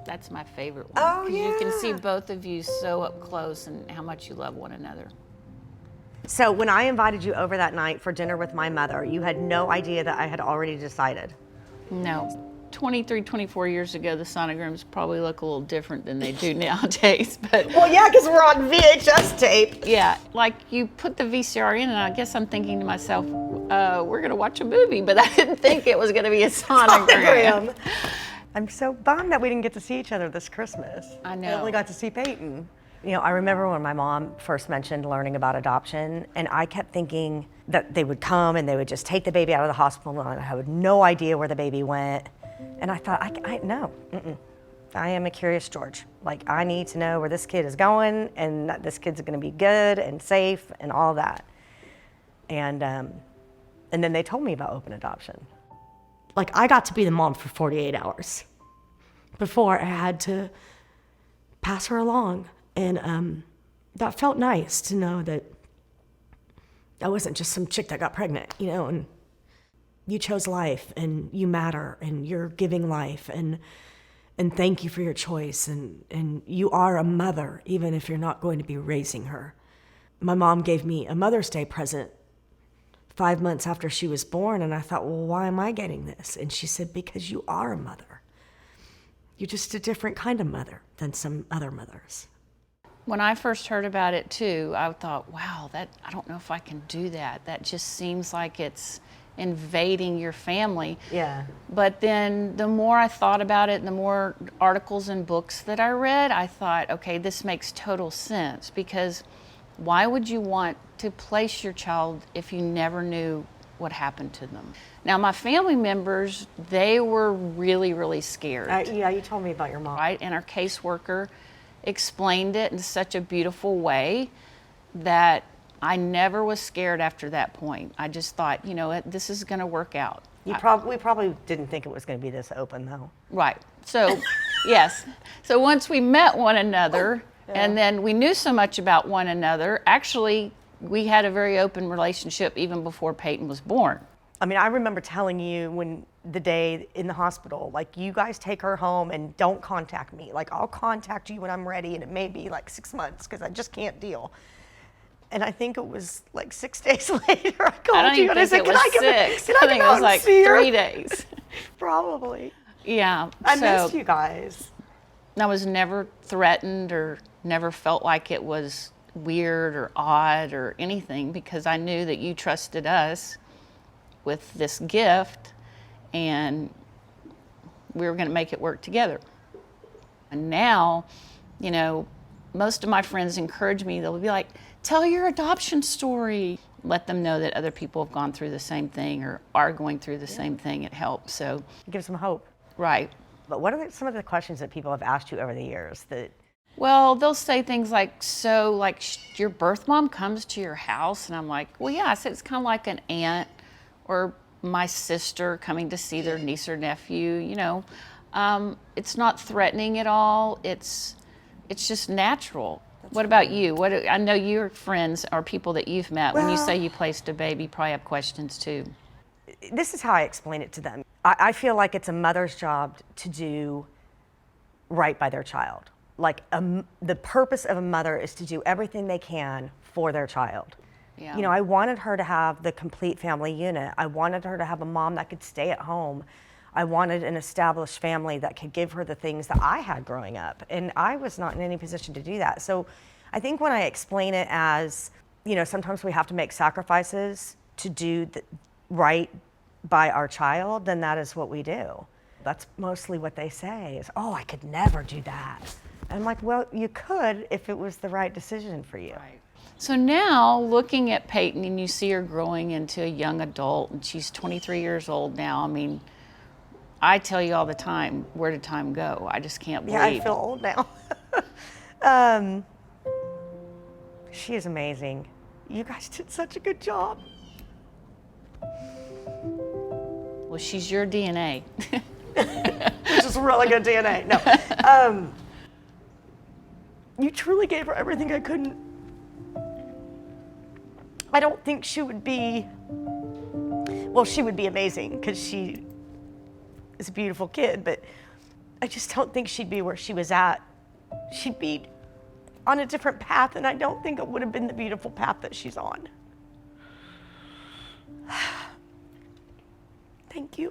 That's my favorite one. Oh, 'Cause you can see yeah. both of you so up close and how much you love one another. So when I invited you over that night for dinner with my mother, you had no idea that I had already decided. No. 23, 24 years ago, the sonograms probably look a little different than they do nowadays. But Well, yeah, because we're on VHS tape. yeah, like you put the VCR in, and I guess I'm thinking to myself, we're going to watch a movie, but I didn't think it was going to be a sonogram. I'm so bummed that we didn't get to see each other this Christmas. I know. I only got to see Peyton. You know, I remember when my mom first mentioned learning about adoption, and I kept thinking that they would come and they would just take the baby out of the hospital, and I had no idea where the baby went. And I thought, no, I am a curious George. Like, I need to know where this kid is going and that this kid's gonna be good and safe and all that. And then they told me about open adoption. Like, I got to be the mom for 48 hours before I had to pass her along. And that felt nice to know that I wasn't just some chick that got pregnant, you know, and you chose life and you matter and you're giving life and thank you for your choice and you are a mother even if you're not going to be raising her. My mom gave me a Mother's Day present 5 months after she was born, and I thought, well, why am I getting this? And she said, because you are a mother. You're just a different kind of mother than some other mothers. When I first heard about it too, I thought, wow, I don't know if I can do that. That just seems like it's invading your family. Yeah. But then the more I thought about it and the more articles and books that I read, I thought, okay, this makes total sense, because why would you want to place your child if you never knew what happened to them? Now, my family members, they were really, really scared. Yeah, you told me about your mom. Right? And our caseworker explained it in such a beautiful way that I never was scared after that point. I just thought, you know what, this is going to work out. We probably didn't think it was going to be this open, though. Right. So, yes. So once we met one another, and then we knew so much about one another, actually, we had a very open relationship even before Peyton was born. I mean, I remember telling you the day in the hospital, like, you guys take her home and don't contact me. Like, I'll contact you when I'm ready, and it may be like 6 months because I just can't deal. And I think it was like 6 days later, I called you and I said, can I think it was like 3 days. Probably. Yeah. I missed you guys. I was never threatened or never felt like it was weird or odd or anything, because I knew that you trusted us with this gift and we were going to make it work together. And now, you know, most of my friends encourage me. They'll be like, tell your adoption story. Let them know that other people have gone through the same thing or are going through the same thing. It helps. So It gives them hope. Right. But what are some of the questions that people have asked you over the years that... Well, they'll say things like, so, like, your birth mom comes to your house? And I'm like, well, yeah. I said, it's kind of like an aunt or my sister coming to see their niece or nephew, you know. It's not threatening at all. It's just natural. What about you? I know your friends or people that you've met, when you say you placed a baby, probably have questions too. This is how I explain it to them. I feel like it's a mother's job to do right by their child. Like, the purpose of a mother is to do everything they can for their child. Yeah. You know, I wanted her to have the complete family unit. I wanted her to have a mom that could stay at home. I wanted an established family that could give her the things that I had growing up. And I was not in any position to do that. So I think when I explain it as, you know, sometimes we have to make sacrifices to do right by our child, then that is what we do. That's mostly what they say is, oh, I could never do that. And I'm like, well, you could if it was the right decision for you. Right. So now, looking at Peyton, and you see her growing into a young adult, and she's 23 years old now. I mean, I tell you all the time, where did time go? I just can't believe. Yeah, I feel old now. She is amazing. You guys did such a good job. Well, she's your DNA. Which is really good DNA. No. You truly gave her everything I couldn't. I don't think she would be, well, she would be amazing because she is a beautiful kid, but I just don't think she'd be where she was at. She'd be on a different path, and I don't think it would have been the beautiful path that she's on. Thank you.